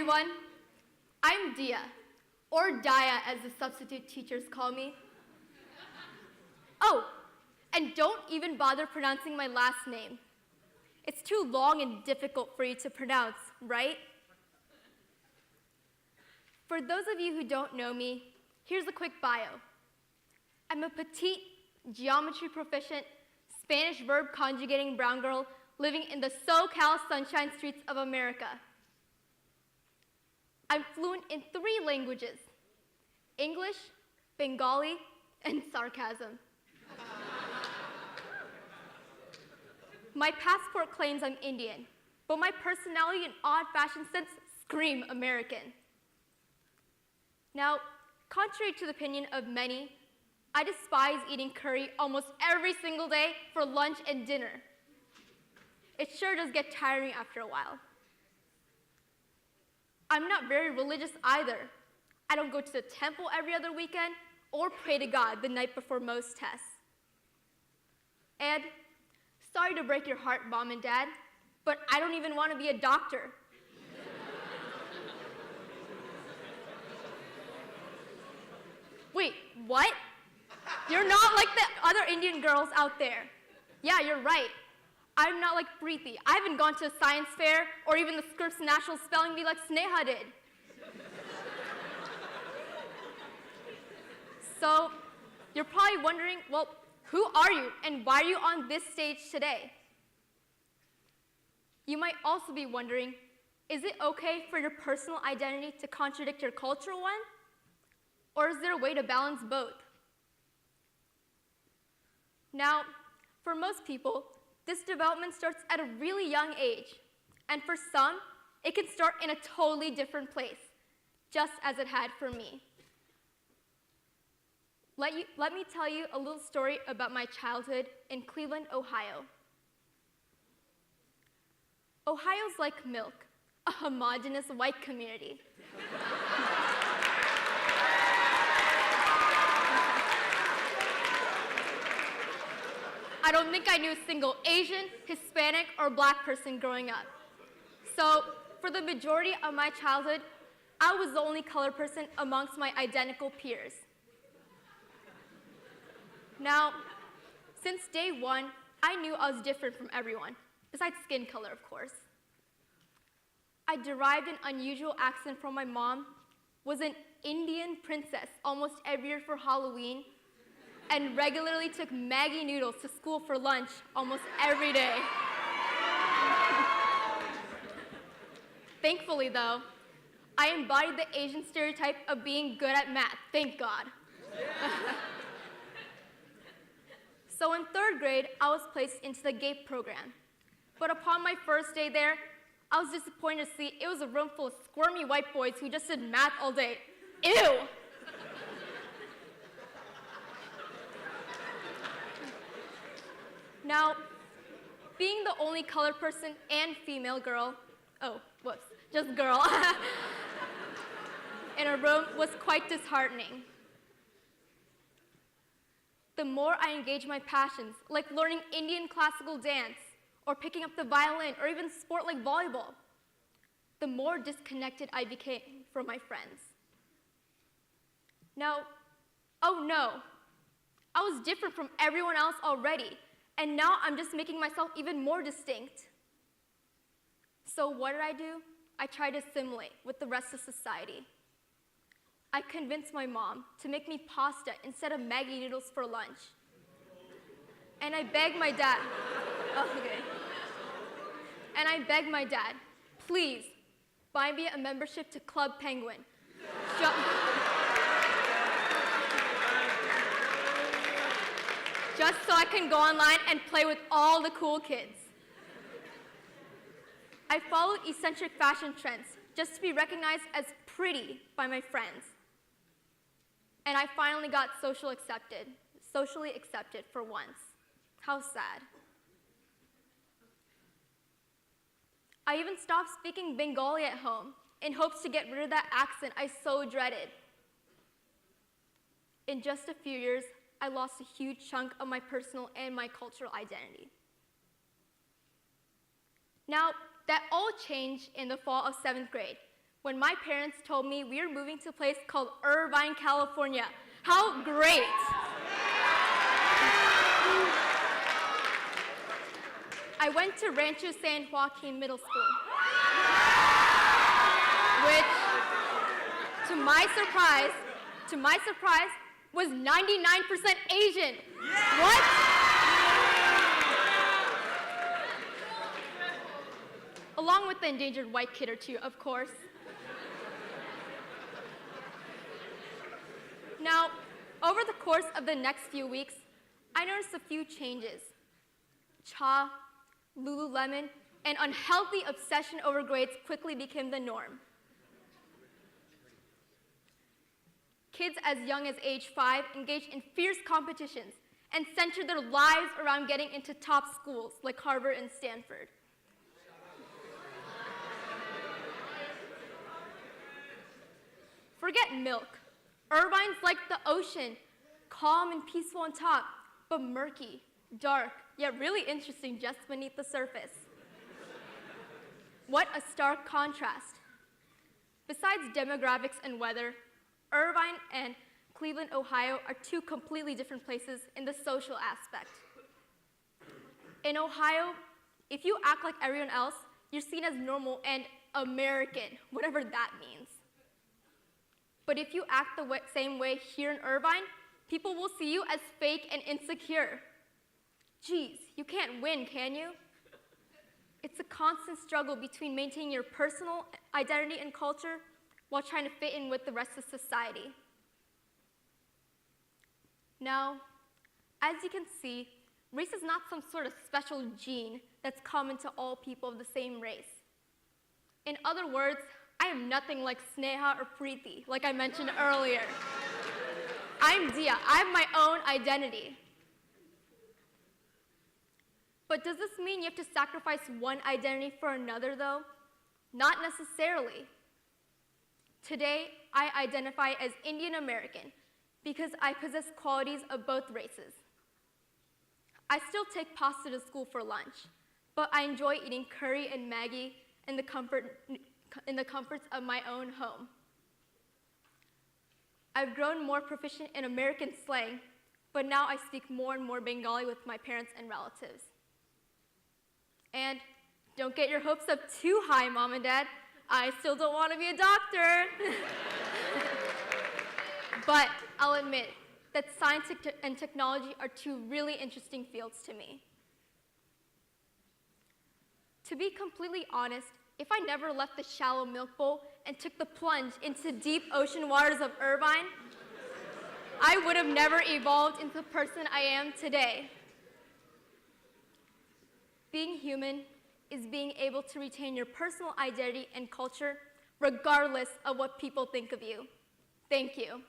everyone. I'm Diya, or Diya as the substitute teachers call me. Oh, and don't even bother pronouncing my last name. It's too long and difficult for you to pronounce, right? For those of you who don't know me, here's a quick bio. I'm a petite, geometry proficient, Spanish verb conjugating brown girl living in the SoCal sunshine streets of America. I'm fluent in 3 languages: English, Bengali, and sarcasm. My passport claims I'm Indian, but my personality and odd fashion sense scream American. Now, contrary to the opinion of many, I despise eating curry almost every single day for lunch and dinner. It sure does get tiring after a while. I'm not very religious either. I don't go to the temple every other weekend or pray to God the night before most tests. And sorry to break your heart, Mom and Dad, but I don't even want to be a doctor. Wait, what? You're not like the other Indian girls out there. Yeah, you're right. I'm not like Preeti. I haven't gone to a science fair or even the Scripps National Spelling Bee like Sneha did. So, you're probably wondering, well, who are you and why are you on this stage today? You might also be wondering, is it okay for your personal identity to contradict your cultural one? Or is there a way to balance both? Now, for most people, this development starts at a really young age, and for some, it can start in a totally different place, just as it had for me. Let me tell you a little story about my childhood in Cleveland, Ohio. Ohio's like milk, a homogeneous white community. I don't think I knew a single Asian, Hispanic, or Black person growing up. So, for the majority of my childhood, I was the only colored person amongst my identical peers. Now, since day one, I knew I was different from everyone, besides skin color, of course. I derived an unusual accent from my mom, was an Indian princess almost every year for Halloween, and regularly took Maggi noodles to school for lunch almost every day. Thankfully, though, I embodied the Asian stereotype of being good at math, thank God. So in 3rd grade, I was placed into the GAPE program. But upon my first day there, I was disappointed to see it was a room full of squirmy white boys who just did math all day. Ew! Now, being the only colored person and female girl, just girl, in a room was quite disheartening. The more I engaged my passions, like learning Indian classical dance, or picking up the violin, or even sport like volleyball, the more disconnected I became from my friends. Now, oh no, I was different from everyone else already, and now I'm just making myself even more distinct. So what did I do? I tried to assimilate with the rest of society. I convinced my mom to make me pasta instead of Maggi noodles for lunch. And I begged my dad, And I begged my dad, please, buy me a membership to Club Penguin. Just so I can go online and play with all the cool kids. I followed eccentric fashion trends just to be recognized as pretty by my friends. And I finally got socially accepted for once. How sad. I even stopped speaking Bengali at home in hopes to get rid of that accent I so dreaded. In just a few years, I lost a huge chunk of my personal and my cultural identity. Now, that all changed in the fall of 7th grade, when my parents told me we were moving to a place called Irvine, California. How great! I went to Rancho San Joaquin Middle School, which, to my surprise, was 99% Asian. What? Along with the endangered white kid or two, of course. Now, over the course of the next few weeks, I noticed a few changes. Cha, Lululemon, and unhealthy obsession over grades quickly became the norm. Kids as young as age 5 engaged in fierce competitions and centered their lives around getting into top schools like Harvard and Stanford. Forget milk. Irvine's like the ocean, calm and peaceful on top, but murky, dark, yet really interesting just beneath the surface. What a stark contrast. Besides demographics and weather, Irvine and Cleveland, Ohio are two completely different places in the social aspect. In Ohio, if you act like everyone else, you're seen as normal and American, whatever that means. But if you act the same way here in Irvine, people will see you as fake and insecure. Geez, you can't win, can you? It's a constant struggle between maintaining your personal identity and culture while trying to fit in with the rest of society. Now, as you can see, race is not some sort of special gene that's common to all people of the same race. In other words, I am nothing like Sneha or Preeti, like I mentioned earlier. I'm Diya. I have my own identity. But does this mean you have to sacrifice one identity for another, though? Not necessarily. Today, I identify as Indian American because I possess qualities of both races. I still take pasta to school for lunch, but I enjoy eating curry and Maggi in the comforts of my own home. I've grown more proficient in American slang, but now I speak more and more Bengali with my parents and relatives. And don't get your hopes up too high, Mom and Dad. I still don't want to be a doctor. But I'll admit that science and technology are two really interesting fields to me. To be completely honest, if I never left the shallow milk bowl and took the plunge into deep ocean waters of Irvine, I would have never evolved into the person I am today. Being human is being able to retain your personal identity and culture regardless of what people think of you. Thank you.